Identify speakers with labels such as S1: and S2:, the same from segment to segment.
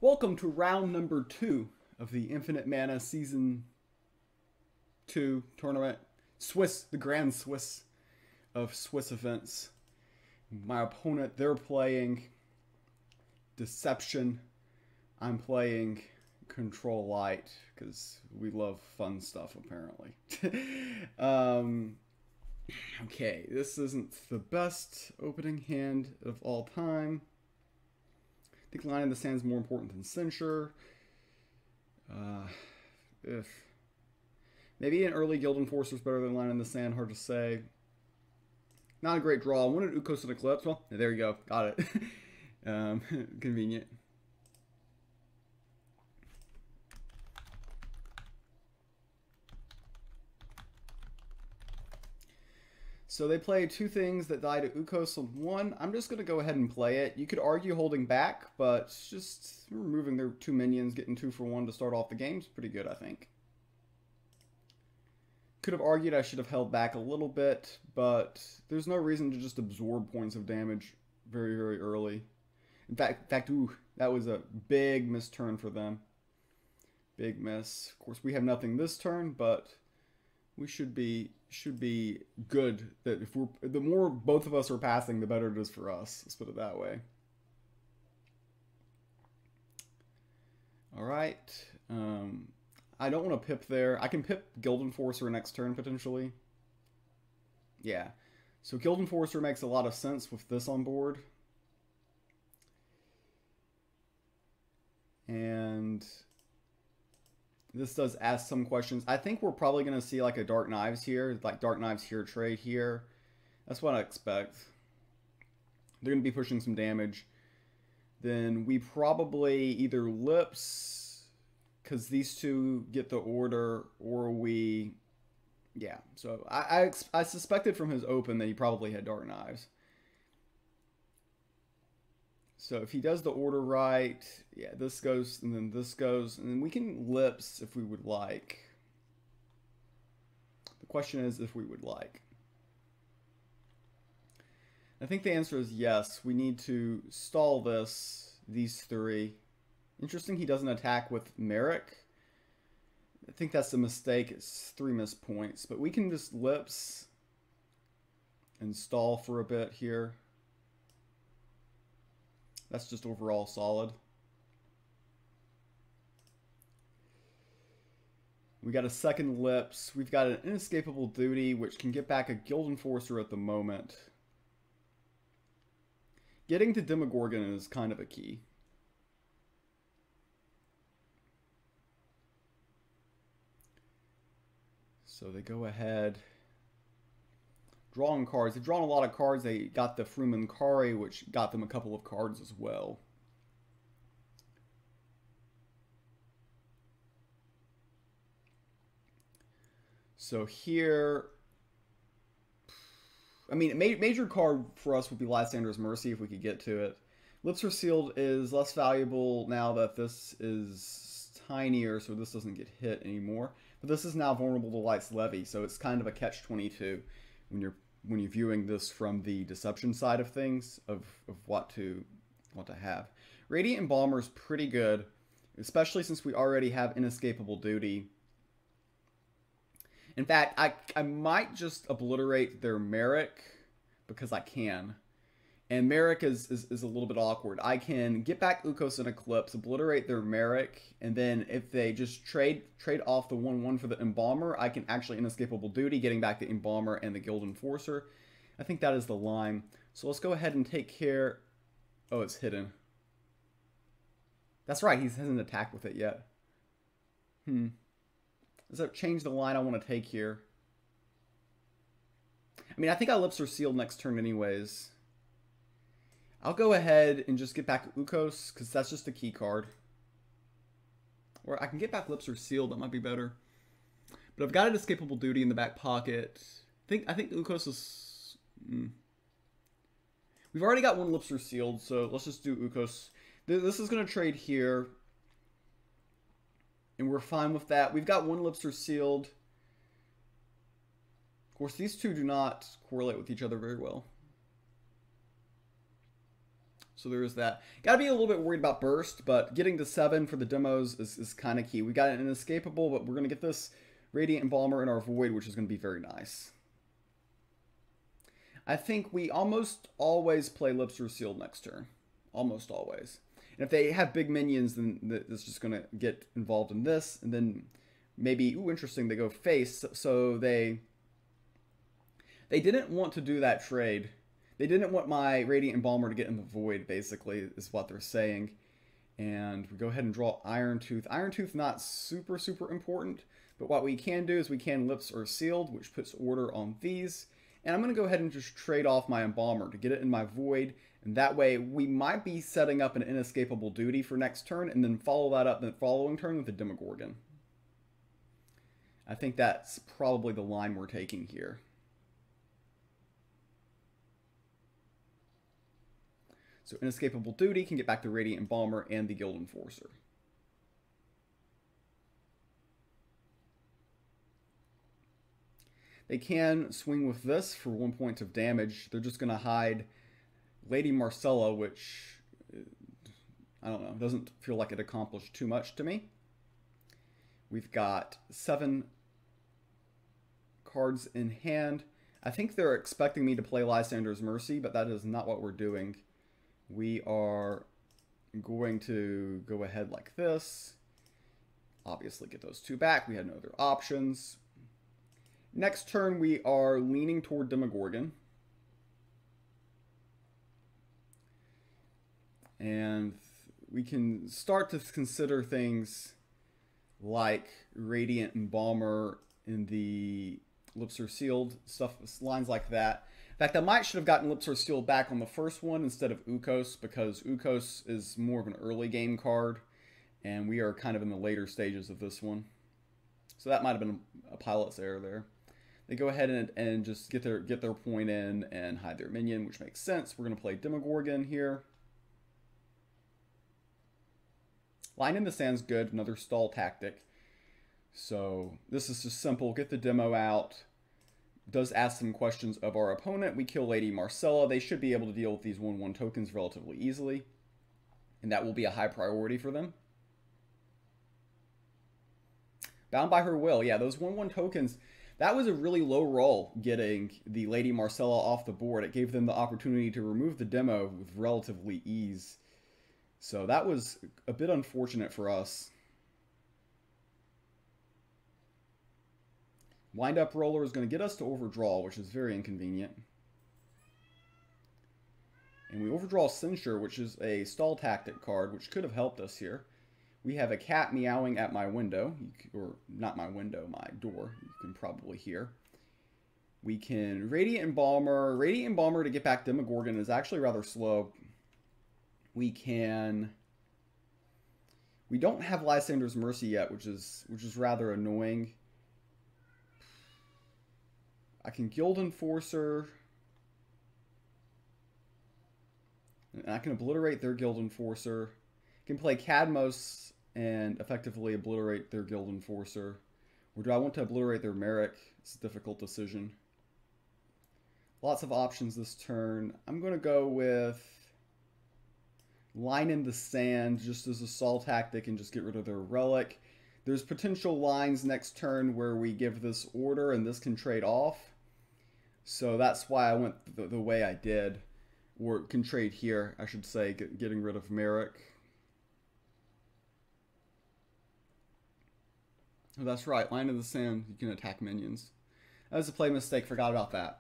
S1: Welcome to round number 2 of the Infinite Mana Season 2 tournament. The Grand Swiss of Swiss events. My opponent, they're playing Deception. I'm playing Control Light because we love fun stuff apparently. Okay, this isn't the best opening hand of all time. I think line in the sand is more important than censure. If maybe an early Guild Enforcer is better than line in the sand, hard to say. Not a great draw. I wanted Ukos and Eclipse. Well, there you go. Got it. Convenient. So they play two things that die to Ukos on one. I'm just going to go ahead and play it. You could argue holding back, but just removing their two minions, getting 2 for 1 to start off the game is pretty good, I think. Could have argued I should have held back a little bit, but there's no reason to just absorb points of damage very, very early. In fact, ooh, that was a big misturn for them. Big miss. Of course, we have nothing this turn, but we should be good. That if the more both of us are passing, the better it is for us. Let's put it that way. All right. I don't want to pip there. I can pip Guild Enforcer next turn potentially. Yeah. So Guild Enforcer makes a lot of sense with this on board. And this does ask some questions. I think we're probably going to see like a Dark Knives here, like Dark Knives here trade here. That's what I expect. They're going to be pushing some damage. Then we probably either lips, because these two get the order, or we... Yeah, so I suspected from his open that he probably had Dark Knives. So if he does the order right, yeah, this goes, and then this goes, and then we can lips if we would like. The question is if we would like. I think the answer is yes. We need to stall these three. Interesting he doesn't attack with Merrick. I think that's a mistake. It's 3 missed points, but we can just lips and stall for a bit here. That's just overall solid. We got a second lips. We've got an inescapable duty, which can get back a Guild Enforcer at the moment. Getting to Demogorgon is kind of a key. So they go ahead. Drawing cards. They've drawn a lot of cards. They got the Frumenkari, which got them a couple of cards as well. So here, I mean, a major card for us would be Lysander's Mercy if we could get to it. Lips Are Sealed is less valuable now that this is tinier, so this doesn't get hit anymore. But this is now vulnerable to Light's Levy, so it's kind of a catch-22 when you're viewing this from the deception side of things, of what to have. Radiant Embalmer is pretty good, especially since we already have Inescapable Duty. In fact, I might just obliterate their Merrick because I can. And Merrick is a little bit awkward. I can get back Ukos and Eclipse, obliterate their Merrick, and then if they just trade off the 1/1 for the Embalmer, I can actually Inescapable Duty, getting back the Embalmer and the Guild Enforcer. I think that is the line. So let's go ahead and take care... Oh, it's hidden. That's right, he hasn't attacked with it yet. Does that change the line I want to take here? I mean, I think I Lips Are Sealed next turn anyways. I'll go ahead and just get back Ukos, because that's just a key card. Or I can get back Lips Are Sealed, that might be better. But I've got an Escapable Duty in the back pocket. I think Ukos is... We've already got one Lips Are Sealed, so let's just do Ukos. This is going to trade here. And we're fine with that. We've got one Lips Are Sealed. Of course, these two do not correlate with each other very well. So there is that. Got to be a little bit worried about burst, but getting to 7 for the demos is kind of key. We got an inescapable, but we're going to get this Radiant Embalmer in our Void, which is going to be very nice. I think we almost always play Lips Are Sealed next turn. Almost always. And if they have big minions, then it's just going to get involved in this. And then maybe, ooh, interesting, they go face. So they didn't want to do that trade. They didn't want my Radiant Embalmer to get in the Void, basically, is what they're saying. And we go ahead and draw Iron Tooth. Iron Tooth not super, super important. But what we can do is we can Lips Are Sealed, which puts order on these. And I'm going to go ahead and just trade off my Embalmer to get it in my Void. And that way, we might be setting up an inescapable duty for next turn, and then follow that up the following turn with a Demogorgon. I think that's probably the line we're taking here. So inescapable duty can get back to Radiant Embalmer and the Guild Enforcer. They can swing with this for 1 point of damage. They're just going to hide Lady Marcella, which, I don't know, doesn't feel like it accomplished too much to me. We've got 7 cards in hand. I think they're expecting me to play Lysander's Mercy, but that is not what we're doing. We are going to go ahead like this. Obviously get those 2 back. We had no other options. Next turn, we are leaning toward Demogorgon. And we can start to consider things like Radiant Embalmer in the Lips Are Sealed, stuff, lines like that. In fact, I might should have gotten Lips Are Sealed back on the first one instead of Ukos, because Ukos is more of an early game card, and we are kind of in the later stages of this one. So that might have been a pilot's error there. They go ahead and just get their point in and hide their minion, which makes sense. We're going to play Demogorgon here. Line in the Sand's good, another stall tactic. So this is just simple. Get the demo out. Does ask some questions of our opponent. We kill Lady Marcella. They should be able to deal with these 1/1 tokens relatively easily. And that will be a high priority for them. Bound by Her Will. Yeah, those 1/1 tokens, that was a really low roll getting the Lady Marcella off the board. It gave them the opportunity to remove the demo with relatively ease. So that was a bit unfortunate for us. Wind-up roller is going to get us to overdraw, which is very inconvenient. And we overdraw Censure, which is a stall tactic card, which could have helped us here. We have a cat meowing at my window, or not my window, my door, you can probably hear. We can Radiant Embalmer. Radiant Embalmer to get back Demogorgon is actually rather slow. We don't have Lysander's Mercy yet, which is rather annoying. I can Guild Enforcer. And I can obliterate their Guild Enforcer. I can play Cadmos and effectively obliterate their Guild Enforcer. Or do I want to obliterate their Merrick? It's a difficult decision. Lots of options this turn. I'm going to go with Line in the Sand just as a stall tactic and just get rid of their Relic. There's potential lines next turn where we give this order and this can trade off. So that's why I went the way I did. Or can trade here, I should say, getting rid of Merrick. Oh, that's right, Line in the Sand, you can attack minions. That was a play mistake, forgot about that.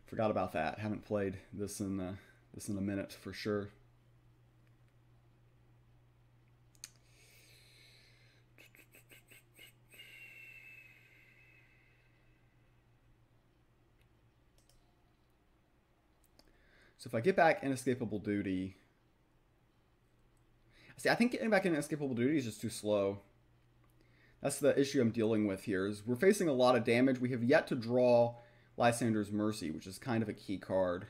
S1: Forgot about that. Haven't played this in a minute for sure. So if I get back Inescapable Duty... See, I think getting back Inescapable Duty is just too slow. That's the issue I'm dealing with here, is we're facing a lot of damage. We have yet to draw Lysander's Mercy, which is kind of a key card.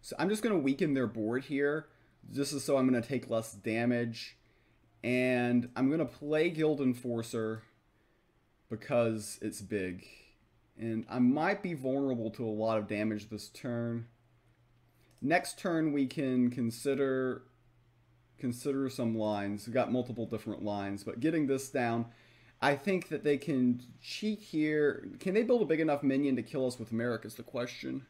S1: So I'm just going to weaken their board here. This is so I'm going to take less damage. And I'm going to play Guild Enforcer because it's big. And I might be vulnerable to a lot of damage this turn. Next turn we can consider some lines. We've got multiple different lines, but getting this down, I think that they can cheat here. Can they build a big enough minion to kill us with Merrick is the question.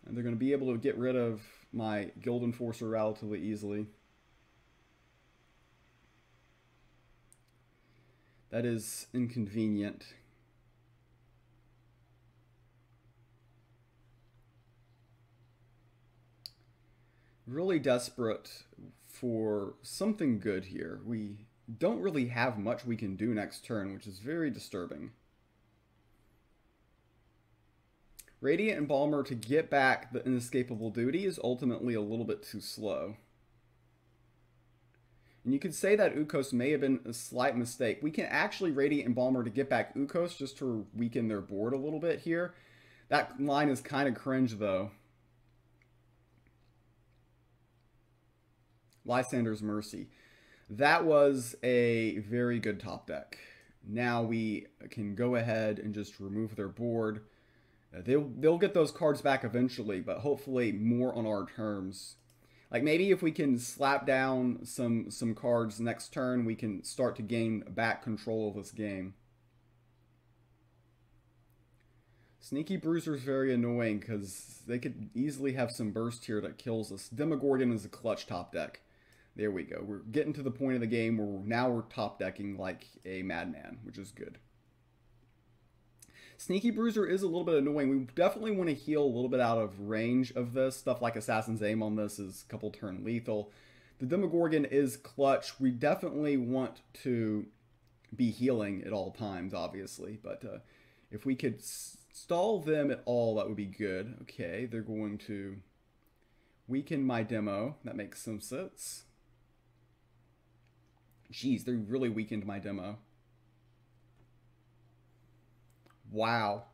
S1: And they're going to be able to get rid of my Guild Enforcer relatively easily. That is inconvenient. Really desperate for something good here. We don't really have much we can do next turn, which is very disturbing. Radiant Embalmer to get back the inescapable duty is ultimately a little bit too slow. And you could say that Ukos may have been a slight mistake. We can actually Radiant Embalmer to get back Ukos just to weaken their board a little bit here. That line is kind of cringe though. Lysander's Mercy. That was a very good top deck. Now we can go ahead and just remove their board. They'll get those cards back eventually, but hopefully more on our terms. Like maybe if we can slap down some cards next turn, we can start to gain back control of this game. Sneaky Bruiser is very annoying because they could easily have some burst here that kills us. Demogorgon is a clutch top deck. There we go. We're getting to the point of the game where now we're top decking like a madman, which is good. Sneaky Bruiser is a little bit annoying. We definitely want to heal a little bit out of range of this. Stuff like Assassin's Aim on this is a couple turn lethal. The Demogorgon is clutch. We definitely want to be healing at all times, obviously. But if we could stall them at all, that would be good. Okay, they're going to weaken my demo. That makes some sense. Jeez, they really weakened my demo. Wow.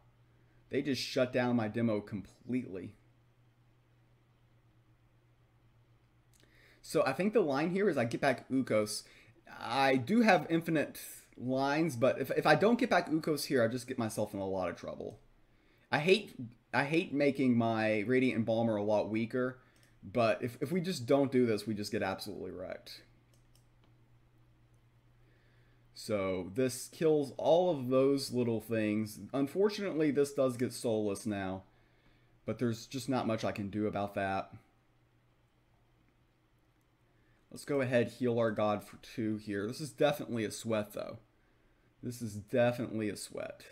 S1: They just shut down my demo completely. So I think the line here is I get back Ukos. I do have infinite lines, but if I don't get back Ukos here, I just get myself in a lot of trouble. I hate making my Radiant Embalmer a lot weaker, but if we just don't do this, we just get absolutely wrecked. So this kills all of those little things. Unfortunately, this does get soulless now, but there's just not much I can do about that. Let's go ahead, heal our god for 2 here. This is definitely a sweat, though. This is definitely a sweat.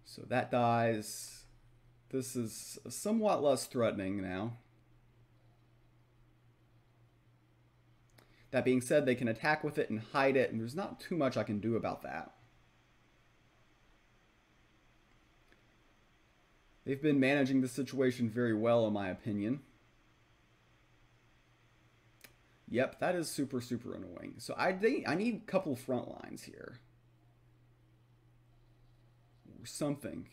S1: So that dies. This is somewhat less threatening now. That being said, they can attack with it and hide it, and there's not too much I can do about that. They've been managing the situation very well, in my opinion. Yep, that is super, super annoying. So I need a couple front lines here. Or something.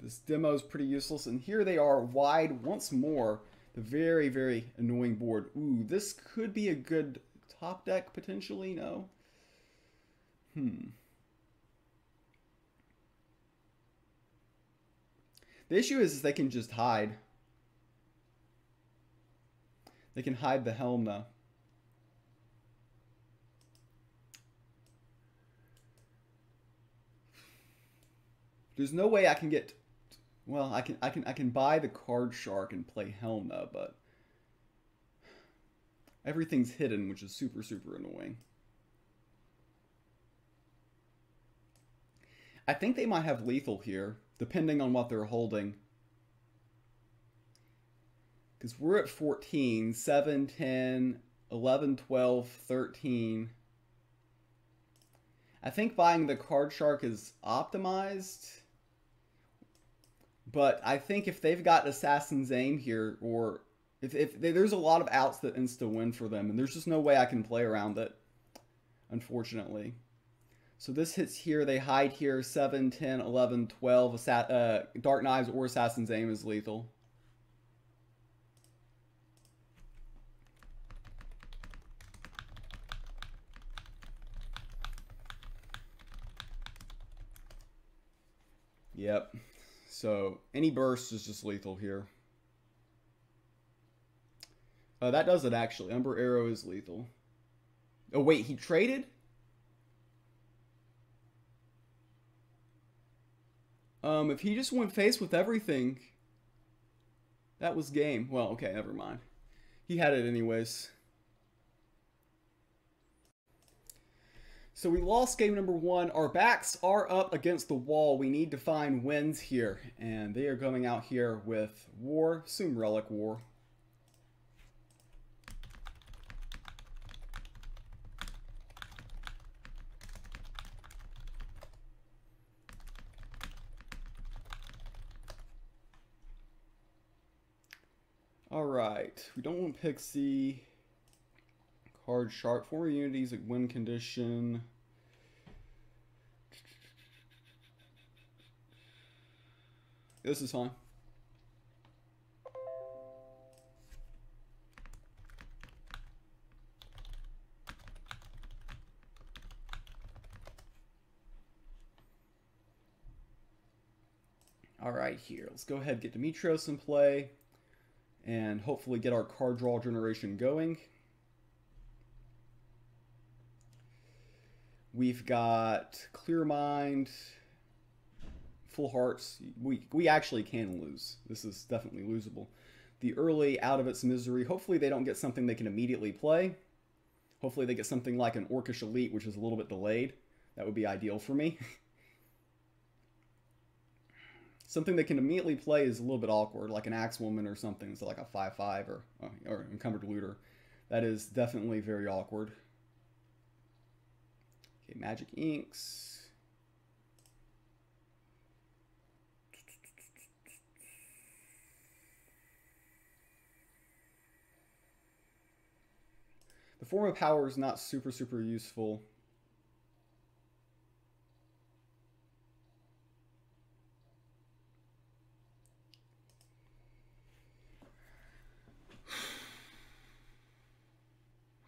S1: This demo is pretty useless, and here they are wide once more. The very, very annoying board. Ooh, this could be a good top deck, potentially, no? The issue is they can just hide. They can hide the helm, though. There's no way I can get... Well, I can buy the card shark and play Helma, but everything's hidden, which is super, super annoying. I think they might have lethal here, depending on what they're holding. Because we're at 14, 7, 10, 11, 12, 13. I think buying the card shark is optimized. But I think if they've got Assassin's Aim here, or if there's a lot of outs that insta-win for them, and there's just no way I can play around it, unfortunately. So this hits here, they hide here, 7, 10, 11, 12, Dark Knives or Assassin's Aim is lethal. Yep. So any burst is just lethal here. That does it actually. Umber Arrow is lethal. Oh wait, he traded? If he just went face with everything, that was game. Well, okay, never mind. He had it anyways. So we lost game number 1. Our backs are up against the wall. We need to find wins here. And they are coming out here with War, assume Relic War. Alright, we don't want Pixie. Card Sharp. Former Unity's at win condition. This is fine. Alright, here. Let's go ahead and get Demetrios in play. And hopefully get our card draw generation going. We've got Clear Mind, Full Hearts. We actually can lose. This is definitely losable. The early Out of Its Misery. Hopefully they don't get something they can immediately play. Hopefully they get something like an Orcish Elite, which is a little bit delayed. That would be ideal for me. Something they can immediately play is a little bit awkward, like an Axewoman or something. So like a 5/5 or Encumbered Looter. That is definitely very awkward. Okay, Magic Inks. The Form of Power is not super useful.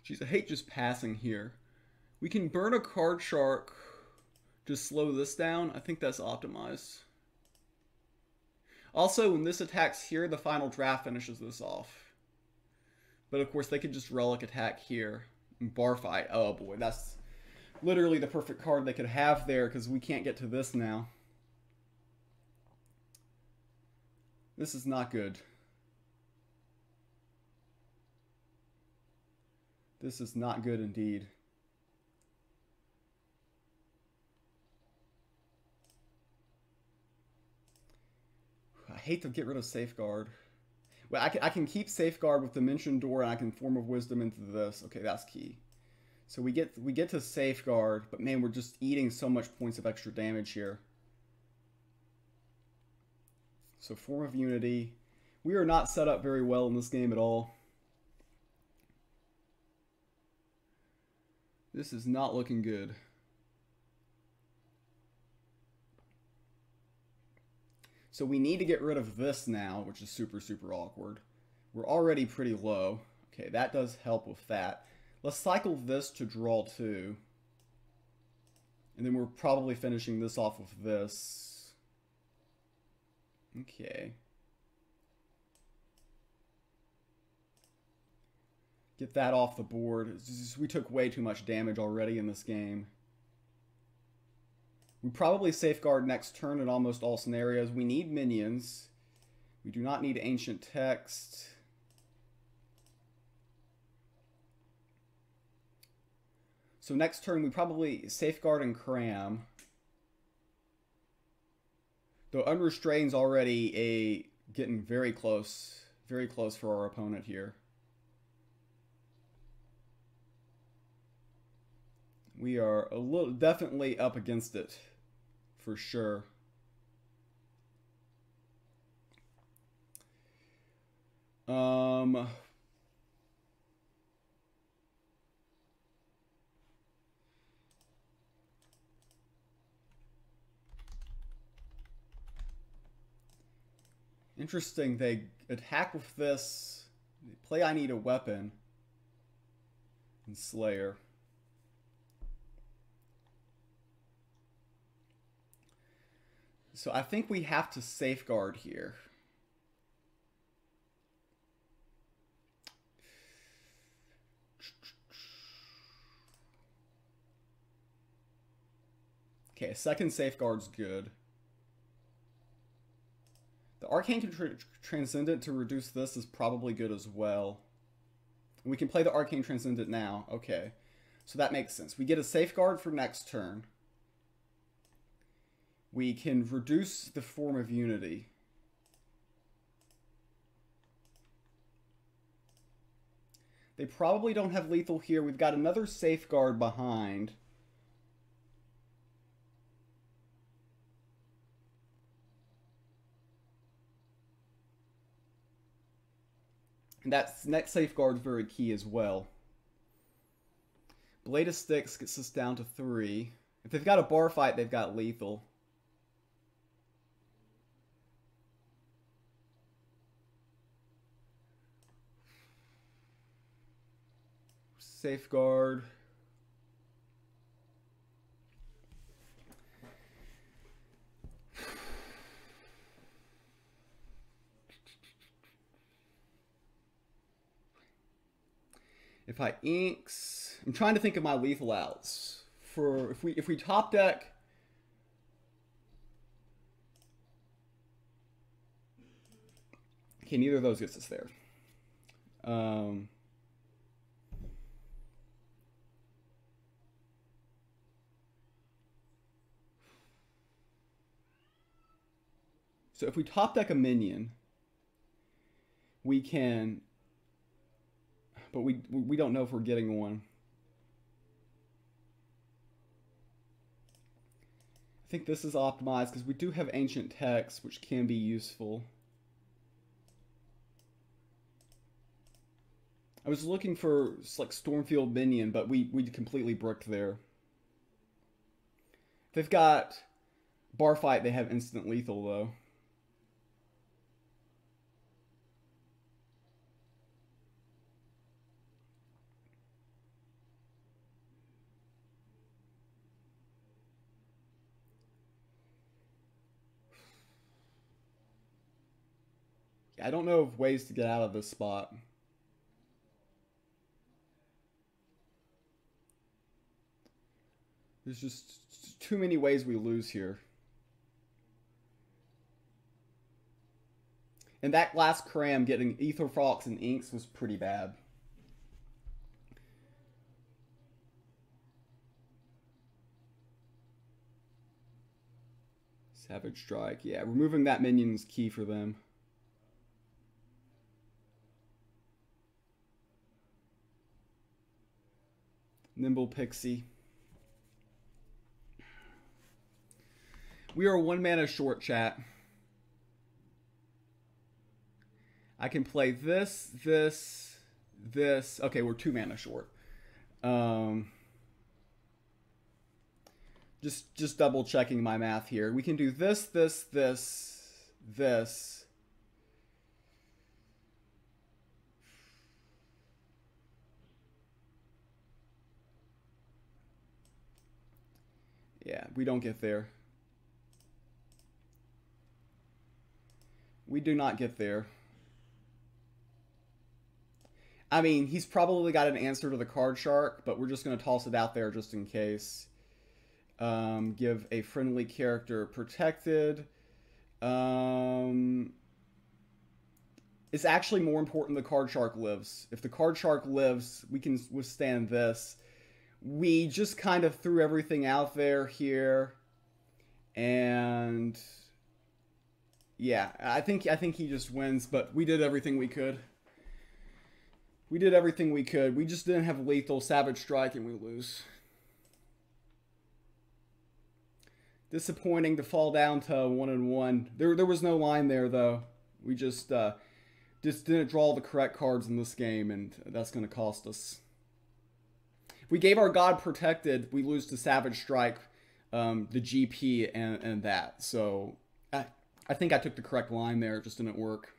S1: Jeez, I hate just passing here. We can burn a Card Shark to slow this down. I think that's optimized. Also, when this attacks here, the final draft finishes this off. But of course, they could just Relic attack here. And bar fight. Oh boy, that's literally the perfect card they could have there because we can't get to this now. This is not good. This is not good indeed. I hate to get rid of Safeguard. Well, I can keep Safeguard with Dimension Door, and I can Form of Wisdom into this. Okay, that's key. So we get to Safeguard, but man, we're just eating so much points of extra damage here. So Form of Unity. We are not set up very well in this game at all. This is not looking good. So we need to get rid of this now, which is super awkward. We're already pretty low. Okay, that does help with that. Let's cycle this to draw 2. And then we're probably finishing this off with this. Okay. Get that off the board. We took way too much damage already in this game. We probably Safeguard next turn in almost all scenarios. We need minions. We do not need Ancient Text. So next turn we probably Safeguard and Cram. Though Unrestrained's already getting very close for our opponent here. We are definitely up against it, for sure. Interesting, they attack with this, they play I Need a Weapon, and Slayer. So I think we have to safeguard here. Okay, a second safeguard's good. The Arcane Transcendent to reduce this is probably good as well. And we can play the Arcane Transcendent now. Okay, so that makes sense. We get a safeguard for next turn. We can reduce the Form of Unity. They probably don't have lethal here. We've got another safeguard behind. And that next safeguard is very key as well. Blade of Sticks gets us down to 3. If they've got a bar fight, they've got lethal. Safeguard. If I inks, I'm trying to think of my lethal outs. For if we top deck, okay, neither of those gets us there. So if we top deck a minion, we can, but we don't know if we're getting one. I think this is optimized because we do have Ancient Text, which can be useful. I was looking for like Stormfield minion, but we completely bricked there. If they've got bar fight, they have instant lethal though. I don't know of ways to get out of this spot. There's just too many ways we lose here. And that last cram getting Ether Fox and Inks was pretty bad. Savage Strike. Yeah, removing that minion is key for them. Nimble Pixie. We are 1 mana short, chat. I can play this. Okay, we're 2 mana short. Just double checking my math here. We can do this. Yeah, we don't get there. We do not get there. I mean, he's probably got an answer to the card shark, but we're just going to toss it out there just in case. Give a friendly character protected. It's actually more important the card shark lives. If the card shark lives, we can withstand this. We just kind of threw everything out there here, and yeah, I think he just wins. But we did everything we could. We did everything we could. We just didn't have lethal Savage Strike, and we lose. Disappointing to fall down to 1-1. There was no line there though. We just didn't draw the correct cards in this game, and that's going to cost us. We gave our God Protected, we lose to Savage Strike, the GP, and that. So I think I took the correct line there. It just didn't work.